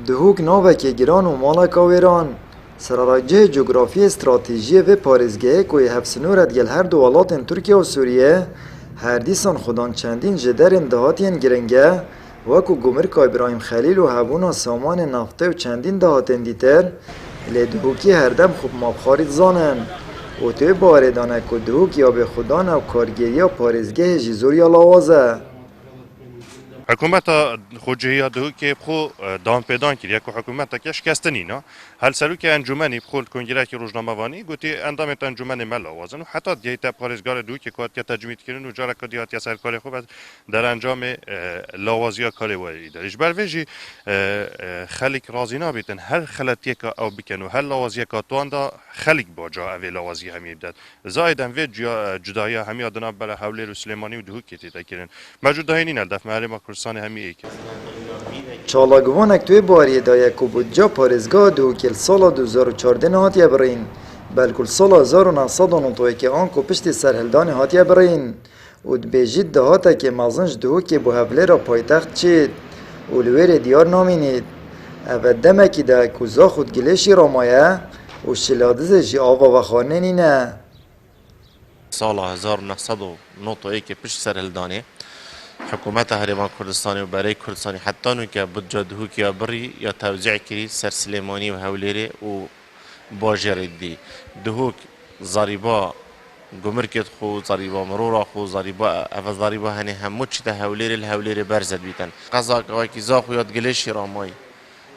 دهوک ناوکی گران و مالک آویران سرراجه جغرافی استراتیجی و پارزگاه کوی هفسنورت گل هر دو ولاتن ترکیه و سوریه هر دیسان خودان چندین جدرین دهاتین گرنگه وکو گمرک ابراهیم خلیل و هبونا سامان نفته و چندین دهاتین دیتر لی دهوکی هر دم خوب مابخارید زانن و توی باردانه که دهوک یا به خودان و کارگیری و پارزگاه جیزور یا لاوازه حکومت خودجهی دهو که بخو دام پیدان کرد که حکومت که شکستنی نه هل سرو که انجمنی بخو کنگره که روزنامه وانی گویی اندام انجمن ملا وازن و حتی دیت پارزگار دهو که کات تجمید کردن و جارا کدیات یا سرکار خوب در انجام لاوازیا کاری واری دارش بر ویجی خلق راضی نبودن هر خلطی که او بکن و هر لاوازیا که تواندا خلق باجا اوی لاوازی همی بدد زایدن وی جدایی همی آدنا بر حوله سلیمانی و دهو که تیتکرن موجود دهینی ندف معلم چالاگوانک توی باری دایه که بودجا پارزگاه دهوکل سال 2014 هاتیه برین بلکل سال 1992 که آن که پشت سرهلدان هاتیه برین و دبیجید دهاته که مازنج دهوکی بو هفله را پایتخت چید و لویر دیار نامینید او دمکی ده کوزا خود گلیشی رامایه و شلادزه جی آوا و خانه نینه سال 1992 که پشت سرهلدانه حکومت هریمان کردستانی و برای کردستانی حتی نو که بودجا دهوکی یا بری یا توزیع کری سر سلیمانی و هولیره و باجر دی دهوک زاریبا گمرکت خو زاریبا مرورا خو زاریبا اول زاریبا هنی همو چی تا هولیره برزد بیتن قضا که زاخو یاد گلیشی رامای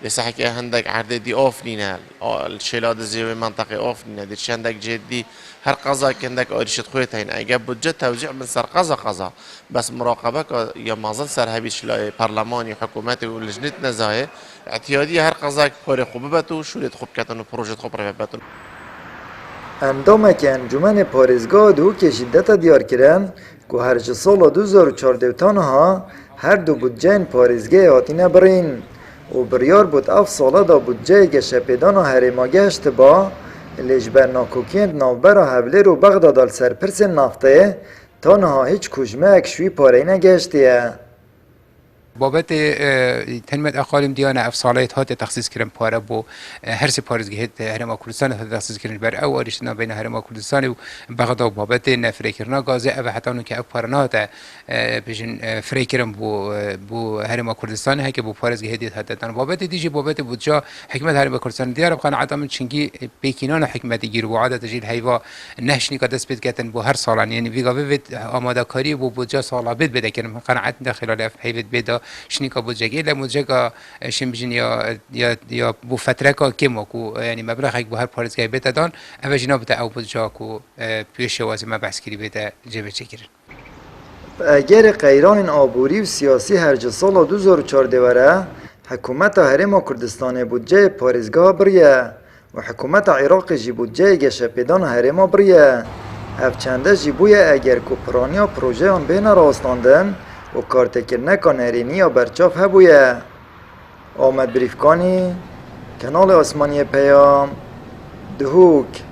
لسه حكي هندك عردي اوفنينا الشيلاد زي منطقه اوفنينا دي عندك جدي هر قضا عندك اورشت خويتين اجاب بودجه توزيع من سر قضا بس مراقبه يا مازال سر هبيش برلماني حكومتي ولجنه نزاهه اعتياديه هر قضا كوري خوببتو شولت خوب كتن پروژه خوب ربتو اندامه که انجمن پارزگاه دو که شدت دیار کرن که هر سال 2014 تانها هر دو بودجه پارزگاه هاتینه برین و بریار بود اف ساله دا بودجه گشپیدان و هریما گشت با لیجبر ناکوکیند نوبر و حوله رو بغداد دال سرپرس نفته تانها هیچ کجمه اکشوی پاره نگشتیه بابت تنمیت اقالیم دیانه افصالات هات تخصیص کردن پاره بو هر سه پارزگاهات هرم کردستان هات تخصیص کردن بر او آریشتنا بین هرم کردستان و بغداد بابت نفری کردن گازه او حتی اون که او پارنات بجن فری کردن بو هرم کردستان هک بو پارزگاهات هات دادن بابت دیجی بابت بودجا حکمت هرم کردستان دیار قناعت من چنگی بیکینان حکمت گیر و عادت جیل هیوا نهشنی که دست بید کردن بو هر سالان یعنی ویگاوی آماده کاری بو بودجا سالا بید بده کردن قناعت داخل اف هیوت بده شنیکا بودجه لمودجه شیم بجن یا بو فتره کا کم کو یعنی مبلغ یک بو هر پارزگاه بده دان اول جنا بده او بودجه کو پیش واسه ما بحث کری بده جبه چکرن اگر قیران آبوری و سیاسی هر سال 2014 وره حکومت هرم کردستان بودجه پارزگاه بریه و حکومت عراق جی بودجه گشپیدان هرم بریه اف چنده جیبوی اگر کوپرانیا پروژه آن بین راستاندن و کارتکر نکان هرینی یا برچاف هبویه آمد بریفکانی کانال آسمانی پیام دهوک